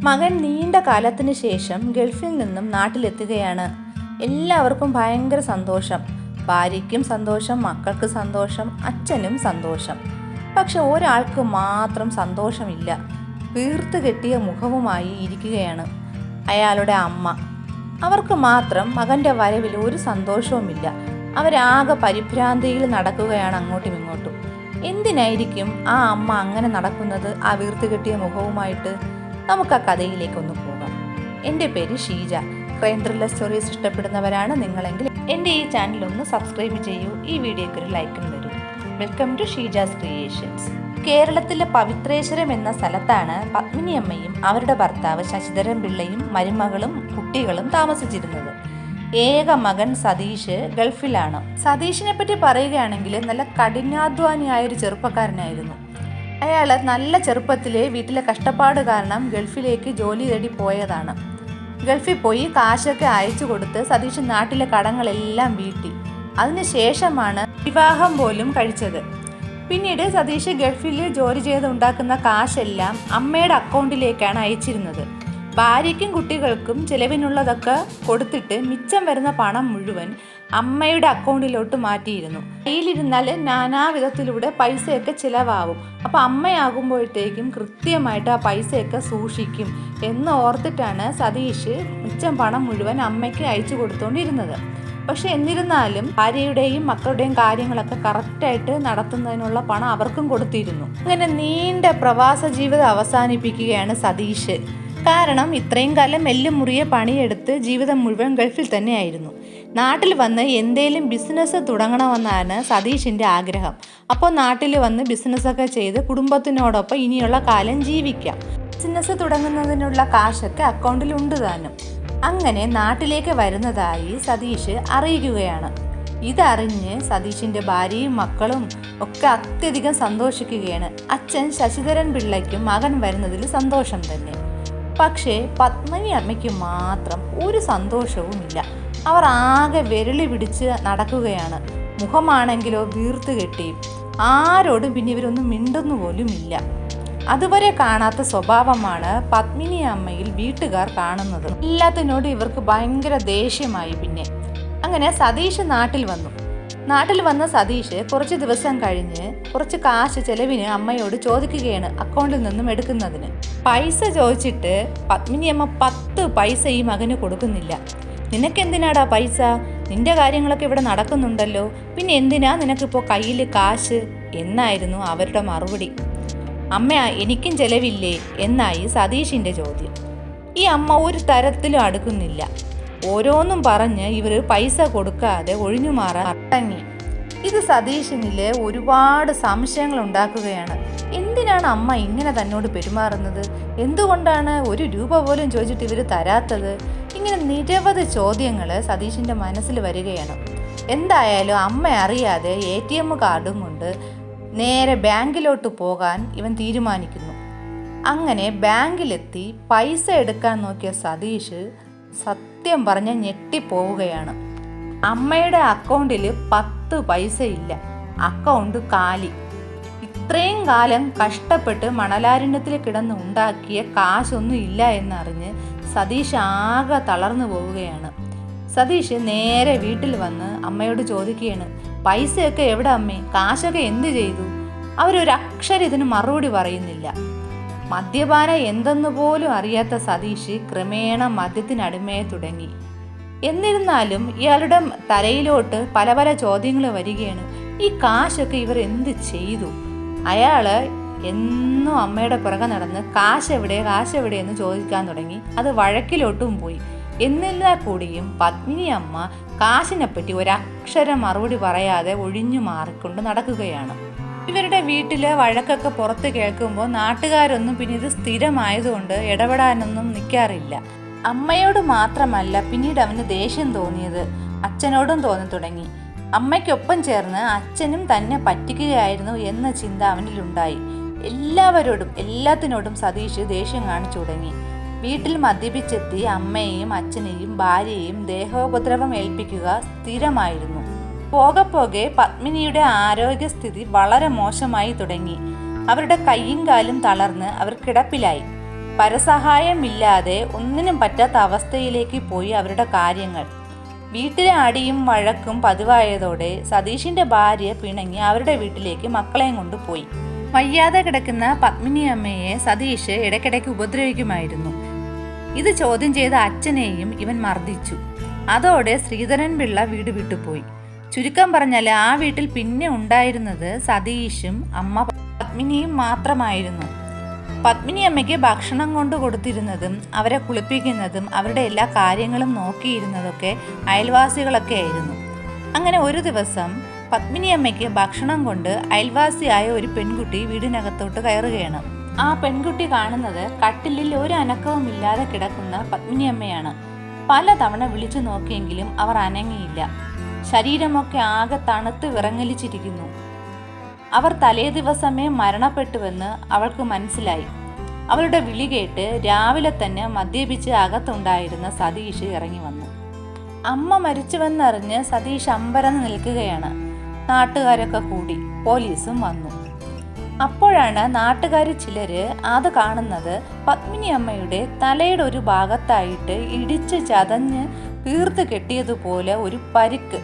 മകൻ നീണ്ട കാലത്തിന് ശേഷം ഗൾഫിൽ നിന്നും നാട്ടിലെത്തുകയാണ്. എല്ലാവർക്കും ഭയങ്കര സന്തോഷം. ഭാര്യയ്ക്കും സന്തോഷം, മക്കൾക്ക് സന്തോഷം, അച്ഛനും സന്തോഷം. പക്ഷെ ഒരാൾക്ക് മാത്രം സന്തോഷമില്ല. വീർത്ത് കെട്ടിയ മുഖവുമായി ഇരിക്കുകയാണ് അയാളുടെ അമ്മ. അവർക്ക് മാത്രം മകൻ്റെ വരവിൽ ഒരു സന്തോഷവുമില്ല. അവരാകെ പരിഭ്രാന്തിയിൽ നടക്കുകയാണ് അങ്ങോട്ടും ഇങ്ങോട്ടും. എന്തിനായിരിക്കും ആ അമ്മ അങ്ങനെ നടക്കുന്നത്, ആ വീർത്ത് കെട്ടിയ മുഖവുമായിട്ട്? നമുക്ക് ആ കഥയിലേക്കൊന്ന് പോകാം. എൻ്റെ പേര് ഷീജ. ക്രൈം ത്രില്ലർ സ്റ്റോറീസ് ഇഷ്ടപ്പെടുന്നവരാണ് നിങ്ങളെങ്കിൽ എൻ്റെ ഈ ചാനൽ ഒന്ന് സബ്സ്ക്രൈബ് ചെയ്യൂ. ഈ വീഡിയോയ്ക്ക് ഒരു ലൈക്കും തരൂ. Welcome to Sheeja's creations. കേരളത്തിലെ പവിത്രേശ്വരം എന്ന സ്ഥലത്താണ് പത്മിനി അമ്മയും അവരുടെ ഭർത്താവ് ശശിധരൻ പിള്ളയും മരുമകളും കുട്ടികളും താമസിച്ചിരുന്നത്. ഏക മകൻ സതീഷ് ഗൾഫിലാണ്. സതീഷിനെ പറ്റി പറയുകയാണെങ്കിൽ നല്ല കഠിനാധ്വാനിയായൊരു ചെറുപ്പക്കാരനായിരുന്നു. അയാൾ നല്ല ചെറുപ്പത്തിലെ വീട്ടിലെ കഷ്ടപ്പാട് കാരണം ഗൾഫിലേക്ക് ജോലി തേടി പോയതാണ്. ഗൾഫിൽ പോയി കാശൊക്കെ അയച്ചു കൊടുത്ത് സതീഷ് നാട്ടിലെ കടങ്ങളെല്ലാം വീട്ടി. അതിനുശേഷമാണ് വിവാഹം പോലും കഴിച്ചത്. പിന്നീട് സതീഷ് ഗൾഫിൽ ജോലി ചെയ്ത് ഉണ്ടാക്കുന്ന കാശെല്ലാം അമ്മയുടെ അക്കൗണ്ടിലേക്കാണ് അയച്ചിരുന്നത്. ഭാര്യയ്ക്കും കുട്ടികൾക്കും ചിലവിനുള്ളതൊക്കെ കൊടുത്തിട്ട് മിച്ചം വരുന്ന പണം മുഴുവൻ അമ്മയുടെ അക്കൗണ്ടിലോട്ട് മാറ്റിയിരുന്നു. കയ്യിലിരുന്നാൽ നാനാവിധത്തിലൂടെ പൈസയൊക്കെ ചിലവാകും. അപ്പോൾ അമ്മയാകുമ്പോഴത്തേക്കും കൃത്യമായിട്ട് ആ പൈസയൊക്കെ സൂക്ഷിക്കും എന്ന് ഓർത്തിട്ടാണ് സതീഷ് മിച്ചം പണം മുഴുവൻ അമ്മയ്ക്ക് അയച്ചു കൊടുത്തുകൊണ്ടിരുന്നത്. പക്ഷെ എന്നിരുന്നാലും ഭാര്യയുടെയും മക്കളുടെയും കാര്യങ്ങളൊക്കെ കറക്റ്റായിട്ട് നടത്തുന്നതിനുള്ള പണം അവർക്കും കൊടുത്തിരുന്നു. അങ്ങനെ നീണ്ട പ്രവാസ ജീവിതം അവസാനിപ്പിക്കുകയാണ് സതീഷ്. കാരണം ഇത്രയും കാലം എല്ലും മുറിയ പണിയെടുത്ത് ജീവിതം മുഴുവൻ ഗൾഫിൽ തന്നെയായിരുന്നു. നാട്ടിൽ വന്ന് എന്തേലും ബിസിനസ് തുടങ്ങണമെന്നാണ് സതീഷിൻ്റെ ആഗ്രഹം. അപ്പോൾ നാട്ടിൽ വന്ന് ബിസിനസ്സൊക്കെ ചെയ്ത് കുടുംബത്തിനോടൊപ്പം ഇനിയുള്ള കാലം ജീവിക്കാം. ബിസിനസ് തുടങ്ങുന്നതിനുള്ള കാശൊക്കെ അക്കൗണ്ടിലുണ്ട് താനും. അങ്ങനെ നാട്ടിലേക്ക് വരുന്നതായി സതീഷ് അറിയിക്കുകയാണ്. ഇതറിഞ്ഞ് സതീഷിൻ്റെ ഭാര്യയും മക്കളും ഒക്കെ അത്യധികം സന്തോഷിക്കുകയാണ്. അച്ഛൻ ശശിധരൻ പിള്ളയ്ക്കും മകൻ വരുന്നതിൽ സന്തോഷം തന്നെ. പക്ഷേ പത്മിനി അമ്മയ്ക്ക് മാത്രം ഒരു സന്തോഷവുമില്ല. അവർ ആകെ വിരളി പിടിച്ച് നടക്കുകയാണ്. മുഖമാണെങ്കിലോ വീർത്ത് കെട്ടി. ആരോടും പിന്നെ ഇവരൊന്നും മിണ്ടുന്നു പോലുമില്ല. അതുവരെ കാണാത്ത സ്വഭാവമാണ് പത്മിനി അമ്മയിൽ വീട്ടുകാർ കാണുന്നത്. എല്ലാത്തിനോടും ഇവർക്ക് ഭയങ്കര ദേഷ്യമായി. പിന്നെ അങ്ങനെ സതീഷ് നാട്ടിൽ വന്ന സതീഷ് കുറച്ച് ദിവസം കഴിഞ്ഞ് കുറച്ച് കാശ് ചെലവിന് അമ്മയോട് ചോദിക്കുകയാണ്, അക്കൗണ്ടിൽ നിന്നും എടുക്കുന്നതിന്. പൈസ ചോദിച്ചിട്ട് പത്മിനി അമ്മ 10 പൈസ ഈ മകന് കൊടുക്കുന്നില്ല. നിനക്കെന്തിനാടാ പൈസ? നിന്റെ കാര്യങ്ങളൊക്കെ ഇവിടെ നടക്കുന്നുണ്ടല്ലോ, പിന്നെ എന്തിനാ നിനക്കിപ്പോൾ കയ്യിൽ കാശ് എന്നായിരുന്നു അവരുടെ മറുപടി. അമ്മ എനിക്കും ചെലവില്ലേ എന്നായി സതീഷിൻ്റെ ചോദ്യം. ഈ അമ്മ ഒരു തരത്തിലും അടുക്കുന്നില്ല. ഓരോന്നും പറഞ്ഞ് ഇവർ പൈസ കൊടുക്കാതെ ഒഴിഞ്ഞു മാറാൻ തുടങ്ങി. ഇത് സതീഷിനില് ഒരുപാട് സംശയങ്ങൾ ഉണ്ടാക്കുകയാണ്. എന്തിനാണ് അമ്മ ഇങ്ങനെ തന്നോട് പെരുമാറുന്നത്? എന്തുകൊണ്ടാണ് 1 രൂപ പോലും ചോദിച്ചിട്ട് ഇവർ തരാത്തത്? ഇങ്ങനെ നിരവധി ചോദ്യങ്ങൾ സതീഷിൻ്റെ മനസ്സിൽ വരികയാണ്. എന്തായാലും അമ്മ അറിയാതെ ATM കാർഡും കൊണ്ട് നേരെ ബാങ്കിലോട്ട് പോകാൻ ഇവൻ തീരുമാനിക്കുന്നു. അങ്ങനെ ബാങ്കിലെത്തി പൈസ എടുക്കാൻ നോക്കിയ സതീഷ് സത്യം പറഞ്ഞ ഞെട്ടിപ്പോവുകയാണ്. അമ്മയുടെ അക്കൗണ്ടിൽ 10 പൈസ ഇല്ല. അക്കൗണ്ട് കാലി. ഇത്രയും കാലം കഷ്ടപ്പെട്ട് മണലാരണ്യത്തിൽ കിടന്ന് ഉണ്ടാക്കിയ കാശൊന്നും ഇല്ല എന്നറിഞ്ഞ് സതീഷ് ആകെ തളർന്നു പോവുകയാണ്. സതീഷ് നേരെ വീട്ടിൽ വന്ന് അമ്മയോട് ചോദിക്കുകയാണ്, പൈസയൊക്കെ എവിടെ അമ്മേ? കാശൊക്കെ എന്ത് ചെയ്തു? അവരൊരക്ഷരം ഇതിന് മറുപടി പറയുന്നില്ല. മദ്യപാനം എന്തെന്ന് പോലും അറിയാത്ത സതീഷ് ക്രമേണ മദ്യത്തിനടിമയെ തുടങ്ങി. എന്നിരുന്നാലും ഇയാളുടെ തലയിലോട്ട് പല പല ചോദ്യങ്ങൾ വരികയാണ്. ഈ കാശൊക്കെ ഇവർ എന്ത് ചെയ്തു? അയാൾ എന്നും അമ്മയുടെ പുറകെ നടന്ന് കാശ് എവിടെ എന്ന് ചോദിക്കാൻ തുടങ്ങി. അത് വഴക്കിലോട്ടും പോയി. എന്നിരുന്നാൽ കൂടിയും പത്മിനി അമ്മ കാശിനെപ്പറ്റി ഒരക്ഷരം മറുപടി പറയാതെ ഒഴിഞ്ഞു മാറിക്കൊണ്ട് നടക്കുകയാണ്. ഇവരുടെ വീട്ടിലെ വഴക്കൊക്കെ പുറത്ത് കേൾക്കുമ്പോൾ നാട്ടുകാരൊന്നും പിന്നെ ഇത് സ്ഥിരമായതുകൊണ്ട് ഇടപെടാനൊന്നും നിൽക്കാറില്ല. അമ്മയോട് മാത്രമല്ല പിന്നീട് അവന് ദേഷ്യം തോന്നിയത് അച്ഛനോടും തോന്നി തുടങ്ങി. അമ്മയ്ക്കൊപ്പം ചേർന്ന് അച്ഛനും തന്നെ പറ്റിക്കുകയായിരുന്നു എന്ന ചിന്ത അവനിലുണ്ടായി. എല്ലാത്തിനോടും സതീഷ് ദേഷ്യം കാണിച്ചു തുടങ്ങി. വീട്ടിൽ മദ്യപിച്ചെത്തി അമ്മയെയും അച്ഛനെയും ഭാര്യയെയും ദേഹോപദ്രവം ഏൽപ്പിക്കുക സ്ഥിരമായിരുന്നു. പോകെ പത്മിനിയുടെ ആരോഗ്യസ്ഥിതി വളരെ മോശമായി തുടങ്ങി. അവരുടെ കൈയും കാലും തളർന്ന് അവർ കിടപ്പിലായി. പരസഹായമില്ലാതെ ഒന്നിനും പറ്റാത്ത അവസ്ഥയിലേക്ക് പോയി അവരുടെ കാര്യങ്ങൾ. വീട്ടിലെ അടിയും വഴക്കും പതിവായതോടെ സതീഷിന്റെ ഭാര്യ പിണങ്ങി അവരുടെ വീട്ടിലേക്ക് മക്കളെയും കൊണ്ടുപോയി. വയ്യാതെ കിടക്കുന്ന പത്മിനി അമ്മയെ സതീഷ് ഇടയ്ക്കിടയ്ക്ക് ഉപദ്രവിക്കുമായിരുന്നു. ഇത് ചോദ്യം ചെയ്ത അച്ഛനെയും ഇവൻ മർദ്ദിച്ചു. അതോടെ ശ്രീധരൻ പിള്ള വീട് വിട്ടുപോയി. ചുരുക്കം പറഞ്ഞാൽ ആ വീട്ടിൽ പിന്നെ ഉണ്ടായിരുന്നത് സതീഷും അമ്മ പത്മിനിയും മാത്രമായിരുന്നു. പത്മിനി അമ്മയ്ക്ക് ഭക്ഷണം കൊണ്ട് കൊടുത്തിരുന്നതും അവരെ കുളിപ്പിക്കുന്നതും അവരുടെ എല്ലാ കാര്യങ്ങളും നോക്കിയിരുന്നതൊക്കെ അയൽവാസികളൊക്കെ ആയിരുന്നു. അങ്ങനെ ഒരു ദിവസം പത്മിനി അമ്മയ്ക്ക് ഭക്ഷണം കൊണ്ട് അയൽവാസിയായ ഒരു പെൺകുട്ടി വീടിനകത്തോട്ട് കയറുകയാണ്. ആ പെൺകുട്ടി കാണുന്നത് കട്ടിലിൽ ഒരു അനക്കവും ഇല്ലാതെ കിടക്കുന്ന പത്മിനി അമ്മയാണ്. പലതവണ വിളിച്ചു നോക്കിയെങ്കിലും അവർ അനങ്ങിയില്ല. ശരീരമൊക്കെ ആകെ തണുത്ത് വിറങ്ങലിച്ചിരിക്കുന്നു. അവർ തലേ ദിവസമേ മരണപ്പെട്ടുവെന്ന് അവൾക്ക് മനസ്സിലായി. അവളുടെ വിളി കേട്ട് രാവിലെ തന്നെ മദ്യപിച്ച് അകത്തുണ്ടായിരുന്ന സതീഷ് ഇറങ്ങി വന്നു. അമ്മ മരിച്ചുവെന്നറിഞ്ഞ് സതീഷ് അമ്പരന്ന് നിൽക്കുകയാണ്. നാട്ടുകാരൊക്കെ കൂടി, പോലീസും വന്നു. അപ്പോഴാണ് നാട്ടുകാർ ചിലര് അത് കാണുന്നത് പത്മിനി അമ്മയുടെ തലയുടെ ഒരു ഭാഗത്തായിട്ട് ഇടിച്ച് ചതഞ്ഞ് തീർത്ത് കെട്ടിയതുപോലെ ഒരു പരിക്ക്.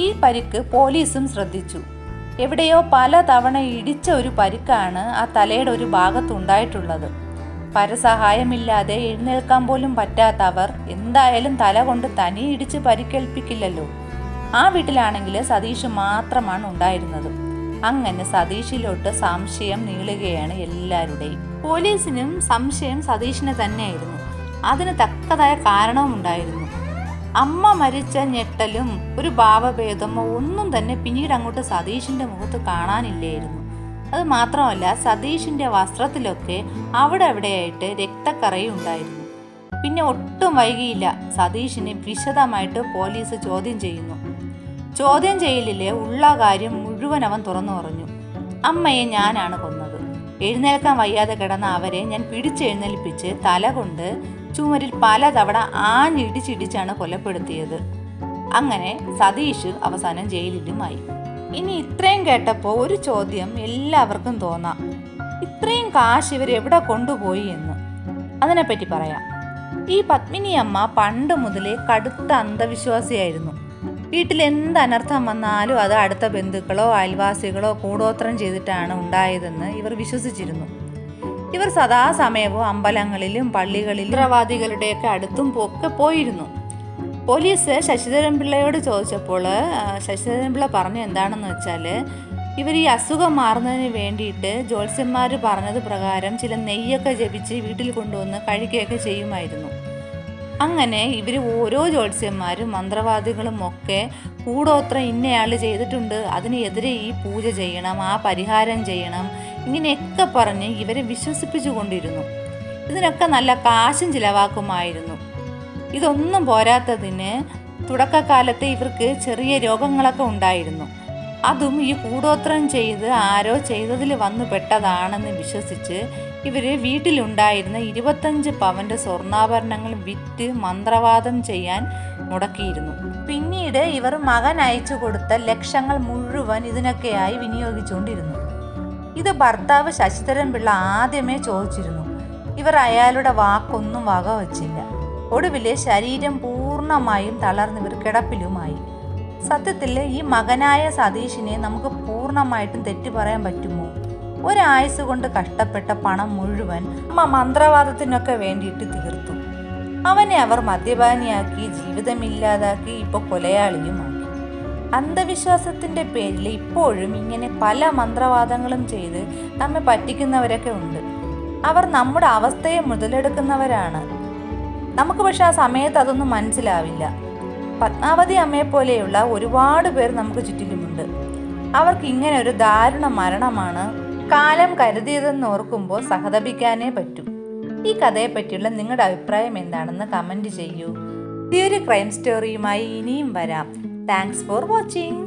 ഈ പരിക്ക് പോലീസും ശ്രദ്ധിച്ചു. എവിടെയോ പല തവണ ഇടിച്ച ഒരു പരിക്കാണ് ആ തലയുടെ ഒരു ഭാഗത്തുണ്ടായിട്ടുള്ളത്. പരസഹായമില്ലാതെ എഴുന്നേൽക്കാൻ പോലും പറ്റാത്ത അവർ എന്തായാലും തല കൊണ്ട് തനി ഇടിച്ച് പരിക്കേൽപ്പിക്കില്ലല്ലോ. ആ വീട്ടിലാണെങ്കിൽ സതീഷ് മാത്രമാണ് ഉണ്ടായിരുന്നത്. അങ്ങനെ സതീഷിലോട്ട് സംശയം നീളുകയാണ് എല്ലാവരുടെയും. പോലീസിനും സംശയം സതീഷിനെ തന്നെയായിരുന്നു. അതിന് തക്കതായ കാരണവും ഉണ്ടായിരുന്നു. അമ്മ മരിച്ച ഞെട്ടലും ഒരു ഭാവഭേദമോ ഒന്നും തന്നെ പിന്നീട് അങ്ങോട്ട് സതീഷിന്റെ മുഖത്ത് കാണാനില്ലായിരുന്നു. അത് മാത്രമല്ല, സതീഷിന്റെ വസ്ത്രത്തിലൊക്കെ അവിടെ അവിടെയായിട്ട് രക്തക്കറയും ഉണ്ടായിരുന്നു. പിന്നെ ഒട്ടും വൈകിയില്ല, സതീഷിനെ വിശദമായിട്ട് പോലീസ് ചോദ്യം ചെയ്യുന്നു. ചോദ്യം ചെയ്യലിലെ ഉള്ള കാര്യം മുഴുവൻ അവൻ തുറന്നു പറഞ്ഞു. അമ്മയെ ഞാനാണ് കൊന്നത്. എഴുന്നേൽക്കാൻ വയ്യാതെ കിടന്ന അവരെ ഞാൻ പിടിച്ചെഴുന്നേൽപ്പിച്ച് തല കൊണ്ട് ചുമരിൽ പലതവണ ആഞ്ഞിടിച്ചിടിച്ചാണ് കൊലപ്പെടുത്തിയത്. അങ്ങനെ സതീഷ് അവസാനം ജയിലിലുമായി. ഇനി ഇത്രയും കേട്ടപ്പോൾ ഒരു ചോദ്യം എല്ലാവർക്കും തോന്നാം, ഇത്രയും കാശ് ഇവർ എവിടെ കൊണ്ടുപോയി എന്ന്. അതിനെപ്പറ്റി പറയാം. ഈ പത്മിനി അമ്മ പണ്ട് മുതലേ കടുത്ത അന്ധവിശ്വാസിയായിരുന്നു. വീട്ടിൽ എന്ത് അനർത്ഥം വന്നാലും അത് അടുത്ത ബന്ധുക്കളോ അയൽവാസികളോ കൂടോത്രം ചെയ്തിട്ടാണ് ഉണ്ടായതെന്ന് ഇവർ വിശ്വസിച്ചിരുന്നു. ഇവർ സദാസമയവും അമ്പലങ്ങളിലും പള്ളികളിലും മന്ത്രവാദികളുടെയൊക്കെ അടുത്തും ഒക്കെ പോയിരുന്നു. പോലീസ് ശശിധരൻ പിള്ളയോട് ചോദിച്ചപ്പോൾ ശശിധരൻ പിള്ള പറഞ്ഞു എന്താണെന്ന് വെച്ചാൽ, ഇവർ ഈ അസുഖം മാറുന്നതിന് വേണ്ടിയിട്ട് ജ്യോത്സ്യന്മാർ പറഞ്ഞത് പ്രകാരം ചില നെയ്യൊക്കെ ജപിച്ച് വീട്ടിൽ കൊണ്ടുവന്ന് കഴിക്കുകയൊക്കെ ചെയ്യുമായിരുന്നു. അങ്ങനെ ഇവർ ഓരോ ജ്യോത്സ്യന്മാരും മന്ത്രവാദികളും ഒക്കെ കൂടോത്രം ഇന്നയാൾ ചെയ്തിട്ടുണ്ട്, അതിനെതിരെ ഈ പൂജ ചെയ്യണം, ആ പരിഹാരം ചെയ്യണം, ഇങ്ങനെയൊക്കെ പറഞ്ഞ് ഇവരെ വിശ്വസിപ്പിച്ചു കൊണ്ടിരുന്നു. ഇതിനൊക്കെ നല്ല കാശും ചിലവാക്കുമായിരുന്നു. ഇതൊന്നും പോരാത്തതിന് തുടക്കകാലത്ത് ഇവർക്ക് ചെറിയ രോഗങ്ങളൊക്കെ ഉണ്ടായിരുന്നു. അതും ഈ കൂടോത്രം ചെയ്ത് ആരോ ചെയ്തതിൽ വന്നു പെട്ടതാണെന്ന് വിശ്വസിച്ച് ഇവർ വീട്ടിലുണ്ടായിരുന്ന 25 പവൻ്റെ സ്വർണ്ണാഭരണങ്ങൾ വിറ്റ് മന്ത്രവാദം ചെയ്യാൻ മുടക്കിയിരുന്നു. പിന്നീട് ഇവർ മകൻ അയച്ചു കൊടുത്ത ലക്ഷങ്ങൾ മുഴുവൻ ഇതിനൊക്കെയായി വിനിയോഗിച്ചുകൊണ്ടിരുന്നു. ഇത് ഭർത്താവ് ശശിധരൻ പിള്ള ആദ്യമേ ചോദിച്ചിരുന്നു. ഇവർ അയാളുടെ വാക്കൊന്നും വകവച്ചില്ല. ഒടുവിൽ ശരീരം പൂർണ്ണമായും തളർന്നിവർ കിടപ്പിലുമായി. സത്യത്തിൽ ഈ മകനായ സതീഷിനെ നമുക്ക് പൂർണ്ണമായിട്ടും തെറ്റു പറയാൻ പറ്റുമോ? ഒരായുസ് കൊണ്ട് കഷ്ടപ്പെട്ട പണം മുഴുവൻ മന്ത്രവാദത്തിനൊക്കെ വേണ്ടിയിട്ട് തീർത്തു. അവനെ അവർ മദ്യപാനിയാക്കി, ജീവിതമില്ലാതാക്കി, ഇപ്പോൾ കൊലയാളിയുമായി. അന്ധവിശ്വാസത്തിൻ്റെ പേരിൽ ഇപ്പോഴും ഇങ്ങനെ പല മന്ത്രവാദങ്ങളും ചെയ്ത് നമ്മെ പറ്റിക്കുന്നവരൊക്കെ ഉണ്ട്. അവർ നമ്മുടെ അവസ്ഥയെ മുതലെടുക്കുന്നവരാണ്. നമുക്ക് പക്ഷെ ആ സമയത്ത് അതൊന്നും മനസ്സിലാവില്ല. പത്മാവതി അമ്മയെപ്പോലെയുള്ള ഒരുപാട് പേർ നമുക്ക് ചുറ്റിലുമുണ്ട്. അവർക്ക് ഇങ്ങനെ ഒരു ദാരുണ മരണമാണ് കാലം കരുതിയതെന്ന് ഓർക്കുമ്പോൾ സഹതപിക്കാനേ പറ്റൂ. ഈ കഥയെപ്പറ്റിയുള്ള നിങ്ങളുടെ അഭിപ്രായം എന്താണെന്ന് കമൻറ്റ് ചെയ്യൂ. ഈ ഒരു ക്രൈം സ്റ്റോറിയുമായി ഇനിയും വരാം. Thanks for watching.